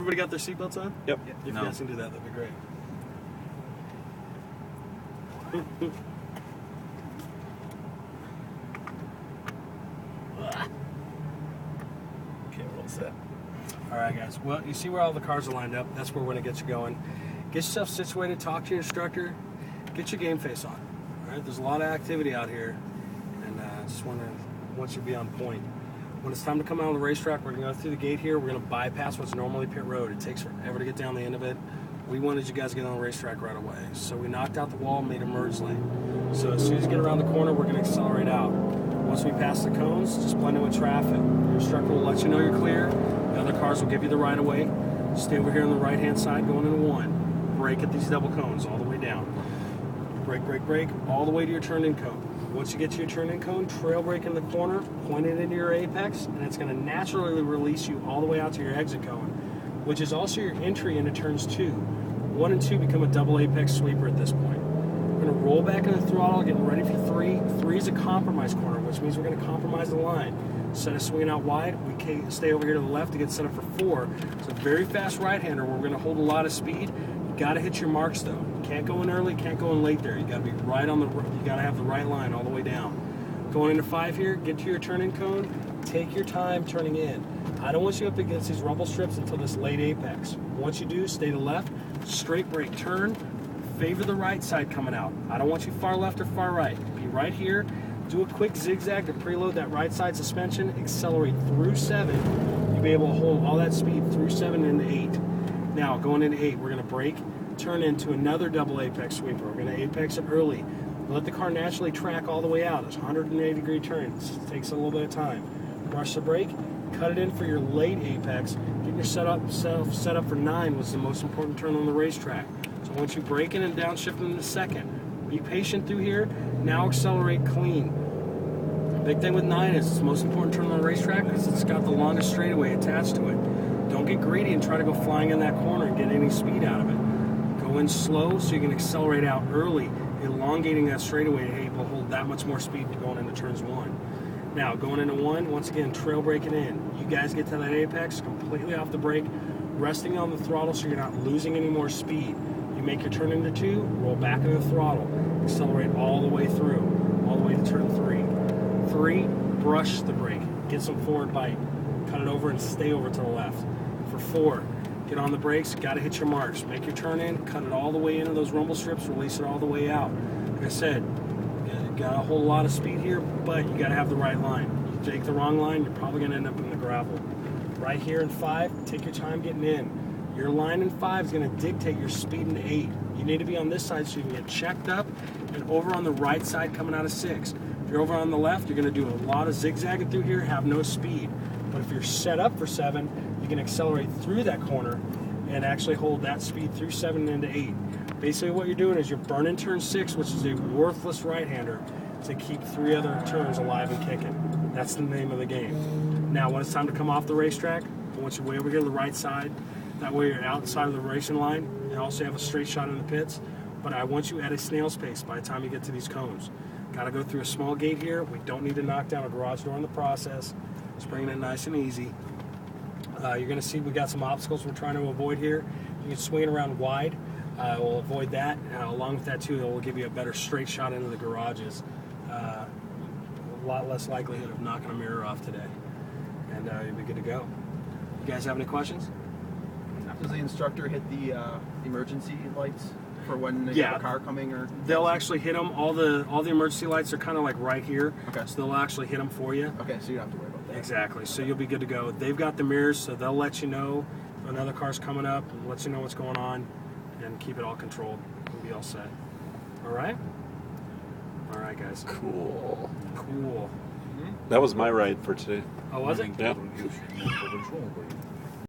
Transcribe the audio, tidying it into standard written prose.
Everybody got their seatbelts on? Yep. If you guys can do that, that'd be great. Okay, we're all set. All right, guys. Well, you see where all the cars are lined up. That's where we're going to get you going. Get yourself situated. Talk to your instructor. Get your game face on. All right. There's a lot of activity out here, and I just want you to be on point. When it's time to come out on the racetrack, we're going to go through the gate here. We're going to bypass what's normally pit road. It takes forever to get down the end of it. We wanted you guys to get on the racetrack right away. So we knocked out the wall and made a merge lane. So as soon as you get around the corner, we're going to accelerate out. Once we pass the cones, just blend in with traffic. Your instructor will let you know you're clear. The other cars will give you the right of way. Stay over here on the right-hand side going into 1. Brake at these double cones all the way down. Brake, brake, brake, all the way to your turn-in cone. Once you get to your turn-in cone, trail brake in the corner, point it into your apex, and it's going to naturally release you all the way out to your exit cone, which is also your entry into turns 2. 1 and 2 become a double apex sweeper at this point. We're going to roll back in the throttle, getting ready for 3. 3 is a compromise corner, which means we're going to compromise the line. Instead of swinging out wide, we stay over here to the left to get set up for 4. It's a very fast right-hander where we're going to hold a lot of speed. You got to hit your marks though. You can't go in early, can't go in late there. You got to be right on the. You got to have the right line all the way down. Going into 5 here, get to your turn-in cone. Take your time turning in. I don't want you up against these rumble strips until this late apex. Once you do, stay to left, straight brake, turn, favor the right side coming out. I don't want you far left or far right. Be right here. Do a quick zigzag to preload that right side suspension. Accelerate through 7. You'll be able to hold all that speed through 7 into 8. Now, going into 8, we're going to brake, turn into another double apex sweeper. We're going to apex it early. Let the car naturally track all the way out. It's 180-degree turns. It takes a little bit of time. Brush the brake, cut it in for your late apex. Get your set up for 9 was the most important turn on the racetrack. So once you brake in and downshift in the second, be patient through here. Now accelerate clean. The big thing with 9 is it's the most important turn on the racetrack because it's got the longest straightaway attached to it. Don't get greedy and try to go flying in that corner and get any speed out of it. Go in slow so you can accelerate out early, elongating that straightaway to able to hold that much more speed going into turns 1. Now, going into 1, once again, trail braking in. You guys get to that apex completely off the brake, resting on the throttle so you're not losing any more speed. You make your turn into 2, roll back into the throttle, accelerate all the way through, all the way to turn 3. 3, brush the brake, get some forward bite, cut it over and stay over to the left. For 4, get on the brakes, got to hit your marks. Make your turn in, cut it all the way into those rumble strips, release it all the way out. Like I said, you got to hold a lot of speed here, but you got to have the right line. You take the wrong line, you're probably going to end up in the gravel. Right here in 5, take your time getting in. Your line in 5 is going to dictate your speed in 8. You need to be on this side so you can get checked up and over on the right side coming out of 6. If you're over on the left, you're going to do a lot of zigzagging through here, have no speed. But if you're set up for 7, you can accelerate through that corner and actually hold that speed through 7 into 8. Basically what you're doing is you're burning turn 6, which is a worthless right-hander, to keep 3 other turns alive and kicking. That's the name of the game. Now when it's time to come off the racetrack, I want you way over here to the right side. That way you're outside of the racing line and also have a straight shot in the pits. But I want you at a snail's pace by the time you get to these cones. Got to go through a small gate here. We don't need to knock down a garage door in the process. Just bringing it nice and easy. You're going to see we got some obstacles we're trying to avoid here. You can swing it around wide. We'll avoid that. Along with that too, it will give you a better straight shot into the garages. A lot less likelihood of knocking a mirror off today. And you'll be good to go. You guys have any questions? Does the instructor hit the emergency lights for when you have a car coming? Or they'll actually hit them. All the emergency lights are kind of like right here. Okay. So they'll actually hit them for you. Okay, so you don't have to worry about that. Exactly. So you'll be good to go. They've got the mirrors, so they'll let you know if another car's coming up and let you know what's going on and keep it all controlled. We'll be all set. All right? All right, guys. Cool. Cool. That was my ride for today. Oh, was it? Yeah.